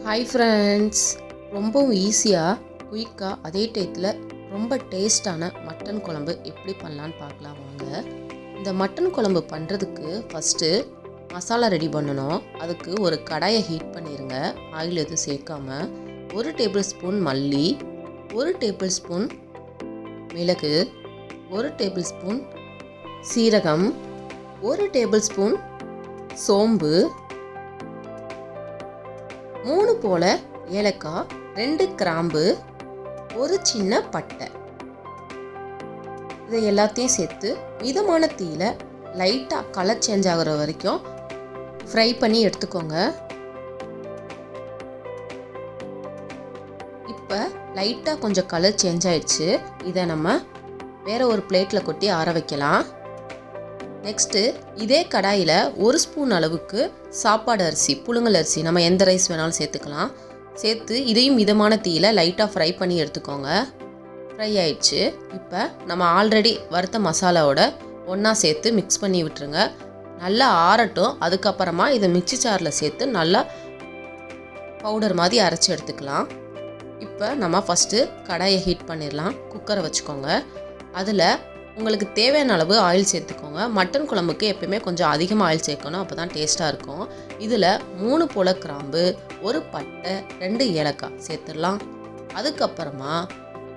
Hi friends, ரொம்பவும் ஈஸியாக குயிக்காக அதே டயத்தில் ரொம்ப டேஸ்டான மட்டன் குழம்பு எப்படி பண்ணலான்னு பார்க்கலாம் வாங்க. இந்த மட்டன் குழம்பு பண்ணுறதுக்கு ஃபஸ்ட்டு மசாலா ரெடி பண்ணணும். அதுக்கு ஒரு கடாயை ஹீட் பண்ணிடுங்க. ஆயில் எதுவும் சேர்க்காம 1 டேபிள் ஸ்பூன் மல்லி, 1 டேபிள் ஸ்பூன் மிளகு, 1 டேபிள் ஸ்பூன் சீரகம், 1 டேபிள் ஸ்பூன் சோம்பு, 3 போல ஏலக்காய், 2 கிராம்பு, ஒரு சின்ன பட்டை. இதை எல்லாத்தையும் சேர்த்து மிதமான தீயில லைட்டாக கலர் சேஞ்ச் ஆகிற வரைக்கும் ஃப்ரை பண்ணி எடுத்துக்கோங்க. இப்போ லைட்டாக கொஞ்சம் கலர் சேஞ்ச் ஆயிடுச்சு. இதை நம்ம வேற ஒரு பிளேட்டில் கொட்டி ஆற வைக்கலாம். நெக்ஸ்ட்டு இதே கடாயில் 1 ஸ்பூன் அளவுக்கு சாப்பாடு அரிசி, புழுங்கல் அரிசி, நம்ம எந்த ரைஸ் வேணாலும் சேர்த்துக்கலாம். சேர்த்து இதையும் மிதமான தீயில் லைட்டாக ஃப்ரை பண்ணி எடுத்துக்கோங்க. ஃப்ரை ஆயிடுச்சு. இப்போ நம்ம ஆல்ரெடி வறுத்த மசாலாவோட ஒன்றா சேர்த்து மிக்ஸ் பண்ணி விட்டுருங்க. நல்லா ஆறட்டும். அதுக்கப்புறமா இதை மிக்ஸி ஜாரில் சேர்த்து நல்லா பவுடர் மாதிரி அரைச்சி எடுத்துக்கலாம். இப்போ நம்ம ஃபஸ்ட்டு கடாயை ஹீட் பண்ணிடலாம். குக்கரை வச்சுக்கோங்க. அதில் உங்களுக்கு தேவையான அளவு ஆயில் சேர்த்துக்கோங்க. மட்டன் குழம்புக்கு எப்பயுமே கொஞ்சம் அதிகமாக ஆயில் சேர்க்கணும், அப்போ தான் டேஸ்ட்டாக இருக்கும். இதில் 3 போல கிராம்பு, 1 பட்டை, 2 ஏலக்காய் சேர்த்துடலாம். அதுக்கப்புறமா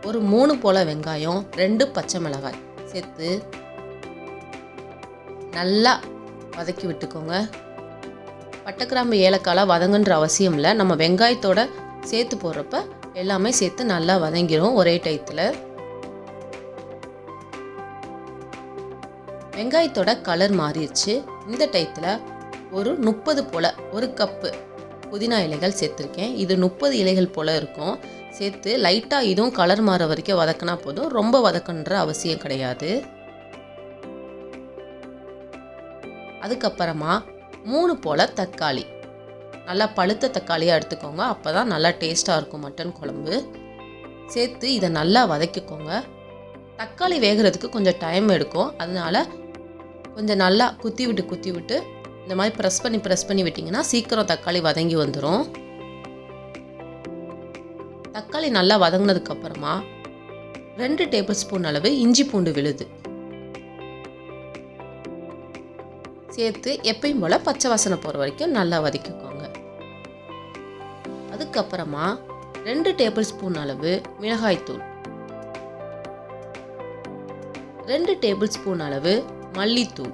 ஒரு 3 போல வெங்காயம், 2 பச்சை மிளகாய் சேர்த்து நல்லா வதக்கி விட்டுக்கோங்க. பட்டை கிராம்பு ஏலக்காய்லாம் வதங்குன்ற அவசியம் இல்லை. நம்ம வெங்காயத்தோட சேர்த்து போடுறப்ப எல்லாமே சேர்த்து நல்லா வதங்கிடும் ஒரே டயத்தில். வெங்காயத்தோட கலர் மாறிடுச்சு. இந்த டயத்தில் ஒரு 30 போல் 1 கப்பு புதினா இலைகள் சேர்த்துருக்கேன். இது 30 இலைகள் போல் இருக்கும். சேர்த்து லைட்டாக இதுவும் கலர் மாற வரைக்கும் வதக்கினா போதும். ரொம்ப வதக்கணுன்ற அவசியம் கிடையாது. அதுக்கப்புறமா 3 போல் தக்காளி, நல்லா பழுத்த தக்காளியாக எடுத்துக்கோங்க. அப்போ தான் நல்லா டேஸ்ட்டாக இருக்கும் மட்டன் குழம்பு. சேர்த்து இதை நல்லா வதக்கிக்கோங்க. தக்காளி வேகிறதுக்கு கொஞ்சம் டைம் எடுக்கும். அதனால கொஞ்சம் நல்லா குத்தி விட்டு இந்த மாதிரி ப்ரெஸ் பண்ணி விட்டிங்கன்னா சீக்கிரம் தக்காளி வதங்கி வந்துடும். தக்காளி நல்லா வதங்கினதுக்கப்புறமா 2 டேபிள் ஸ்பூன் அளவு இஞ்சி பூண்டு விழுது சேர்த்து எப்பயும் போல் பச்சை வாசனை போகிற வரைக்கும் நல்லா வதக்கிக்கோங்க. அதுக்கப்புறமா 2 டேபிள் ஸ்பூன் அளவு மிளகாய்த்தூள், 2 டேபிள் ஸ்பூன் அளவு மல்லித்தூள்,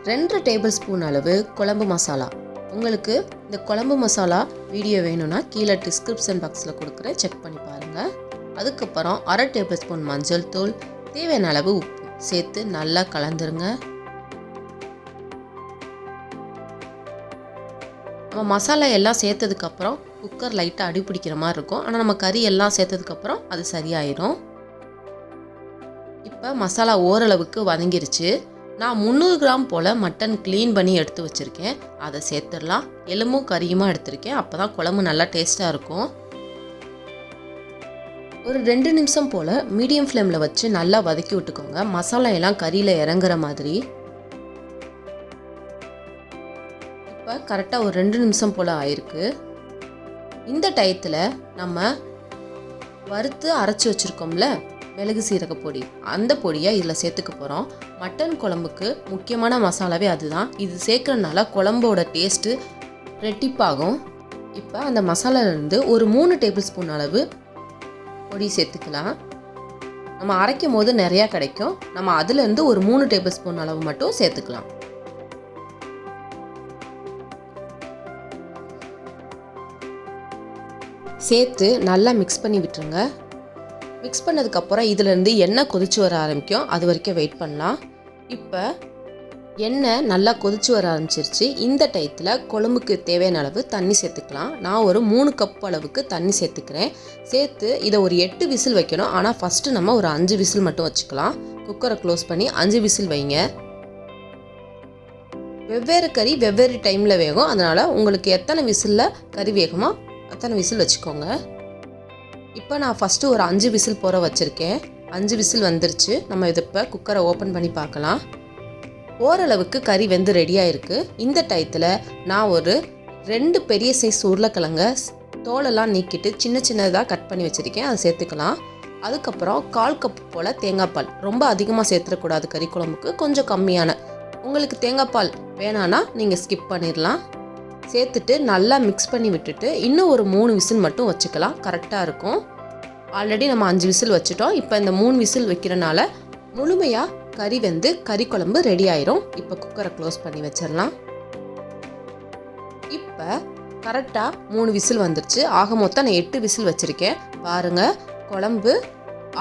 2 டேபிள் ஸ்பூன் அளவு குழம்பு மசாலா. உங்களுக்கு இந்த குழம்பு மசாலா வீடியோ வேணும்னா கீழே டிஸ்கிரிப்ஷன் பாக்ஸில் கொடுக்குறேன், செக் பண்ணி பாருங்கள். அதுக்கப்புறம் 1/2 டேபிள் ஸ்பூன் மஞ்சள் தூள், தேவையான அளவு உப்பு சேர்த்து நல்லா கலந்துருங்க. நம்ம மசாலா எல்லாம் சேர்த்ததுக்கப்புறம் குக்கர் லைட்டாக அடி பிடிக்கிற மாதிரி இருக்கும். ஆனால் நம்ம கறி எல்லாம் சேர்த்ததுக்கப்புறம் அது சரியாயிடும். இப்போ மசாலா ஓரளவுக்கு வதங்கிருச்சு. நான் 300 கிராம் போல் மட்டன் க்ளீன் பண்ணி எடுத்து வச்சுருக்கேன். அதை சேர்த்துடலாம். எலும்பும் கறியுமா எடுத்திருக்கேன். அப்போ தான் குழம்பு நல்லா டேஸ்ட்டாக இருக்கும். ஒரு 2 நிமிஷம் போல் மீடியம் ஃப்ளேமில் வச்சு நல்லா வதக்கி விட்டுக்கோங்க. மசாலா எல்லாம் கறியில் இறங்குற மாதிரி. இப்போ கரெக்டாக ஒரு 2 நிமிஷம் போல் ஆயிருக்கு. இந்த டயத்தில் நம்ம வறுத்து அரைச்சி வச்சுருக்கோம்ல மிளகு சீரக பொடி, அந்த பொடியை இதில் சேர்த்துக்க போகிறோம். மட்டன் குழம்புக்கு முக்கியமான மசாலாவே அதுதான். இது சேர்க்கறதுனால குழம்போட டேஸ்ட்டு ரெட்டிப்பாகும். இப்போ அந்த மசாலாலேருந்து ஒரு 3 டேபிள் ஸ்பூன் அளவு பொடி சேர்த்துக்கலாம். நம்ம அரைக்கும் போது நிறையா கிடைக்கும். நம்ம அதுலேருந்து ஒரு 3 டேபிள் ஸ்பூன் அளவு மட்டும் சேர்த்துக்கலாம். சேர்த்து நல்லா மிக்ஸ் பண்ணி விட்டுருங்க. மிக்ஸ் பண்ணதுக்கப்புறம் இதிலேருந்து எண்ணெய் கொதிச்சு வர ஆரம்பிக்கும். அது வரைக்கும் வெயிட் பண்ணலாம். இப்போ எண்ணெய் நல்லா கொதிச்சு வர ஆரம்பிச்சிருச்சு. இந்த டயத்தில் குழம்புக்கு தேவையான அளவு தண்ணி சேர்த்துக்கலாம். நான் ஒரு 3 கப் அளவுக்கு தண்ணி சேர்த்துக்கிறேன். சேர்த்து இதை ஒரு 8 விசில் வைக்கணும். ஆனால் ஃபஸ்ட்டு நம்ம ஒரு 5 விசில் மட்டும் வச்சுக்கலாம். குக்கரை க்ளோஸ் பண்ணி 5 விசில் வைங்க. வெவ்வேறு கறி வெவ்வேறு டைமில் வேகும். அதனால் உங்களுக்கு எத்தனை விசிலில் கறி வேகுமோ அத்தனை விசில் வச்சுக்கோங்க. இப்போ நான் ஃபஸ்ட்டு ஒரு 5 விசில் போகிற வச்சுருக்கேன். 5 விசில் வந்துருச்சு. நம்ம இதை இப்போ குக்கரை ஓப்பன் பண்ணி பார்க்கலாம். ஓரளவுக்கு கறி வெந்து ரெடியாக இருக்குது. இந்த டயத்தில் நான் ஒரு 2 பெரிய சைஸ் உருளைக்கிழங்க தோலெல்லாம் நீக்கிட்டு சின்ன சின்னதாக கட் பண்ணி வச்சுருக்கேன், அதை சேர்த்துக்கலாம். அதுக்கப்புறம் 1/4 கப் போல் தேங்காய் பால். ரொம்ப அதிகமாக சேர்த்துடக்கூடாது கறி குழம்புக்கு, கொஞ்சம் கம்மியான. உங்களுக்கு தேங்காய் பால் வேணான்னா நீங்கள் ஸ்கிப் பண்ணிடலாம். சேர்த்துட்டு நல்லா மிக்ஸ் பண்ணி விட்டுட்டு இன்னும் ஒரு 3 விசில் மட்டும் வச்சுக்கலாம், கரெக்டாக இருக்கும். ஆல்ரெடி நம்ம 5 விசில் வச்சுட்டோம். இப்போ இந்த 3 விசில் வைக்கிறனால முழுமையாக கறி வெந்து கறி குழம்பு ரெடி ஆயிரும். இப்போ குக்கரை க்ளோஸ் பண்ணி வச்சிடலாம். இப்போ கரெக்டாக 3 விசில் வந்துருச்சு. ஆக மொத்தம் நான் 8 விசில் வச்சுருக்கேன். பாருங்கள், குழம்பு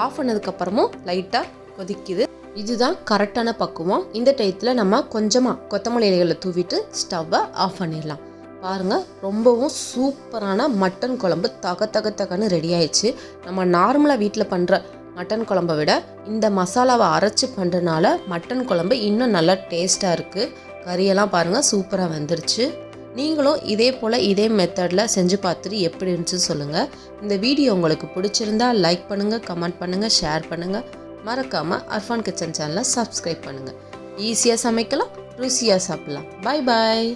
ஆஃப் பண்ணதுக்கப்புறமும் லைட்டாக கொதிக்குது. இதுதான் கரெக்டான பக்குவம். இந்த டயத்தில் நம்ம கொஞ்சமாக கொத்தமல்லி இலைகளை தூவிட்டு ஸ்டவ்வை ஆஃப் பண்ணிடலாம். பாருங்கள், ரொம்பவும் சூப்பரான மட்டன் குழம்பு தகன்னு ரெடி ஆயிடுச்சு. நம்ம நார்மலாக வீட்டில் பண்ணுற மட்டன் குழம்பை விட இந்த மசாலாவை அரைச்சி பண்ணுறதுனால மட்டன் குழம்பு இன்னும் நல்லா டேஸ்ட்டாக இருக்குது. கறியெல்லாம் பாருங்கள் சூப்பராக வெந்துருச்சு. நீங்களும் இதே போல் இதே மெத்தடில் செஞ்சு பார்த்துட்டு எப்படி இருந்துச்சுன்னு சொல்லுங்கள். இந்த வீடியோ உங்களுக்கு பிடிச்சிருந்தா லைக் பண்ணுங்கள், கமெண்ட் பண்ணுங்கள், ஷேர் பண்ணுங்கள். மறக்காமல் அர்ஃபான் கிச்சன் சேனலை சப்ஸ்கிரைப் பண்ணுங்கள். ஈஸியாக சமைக்கலாம், ருசியாக சாப்பிட்லாம். பாய் பாய்.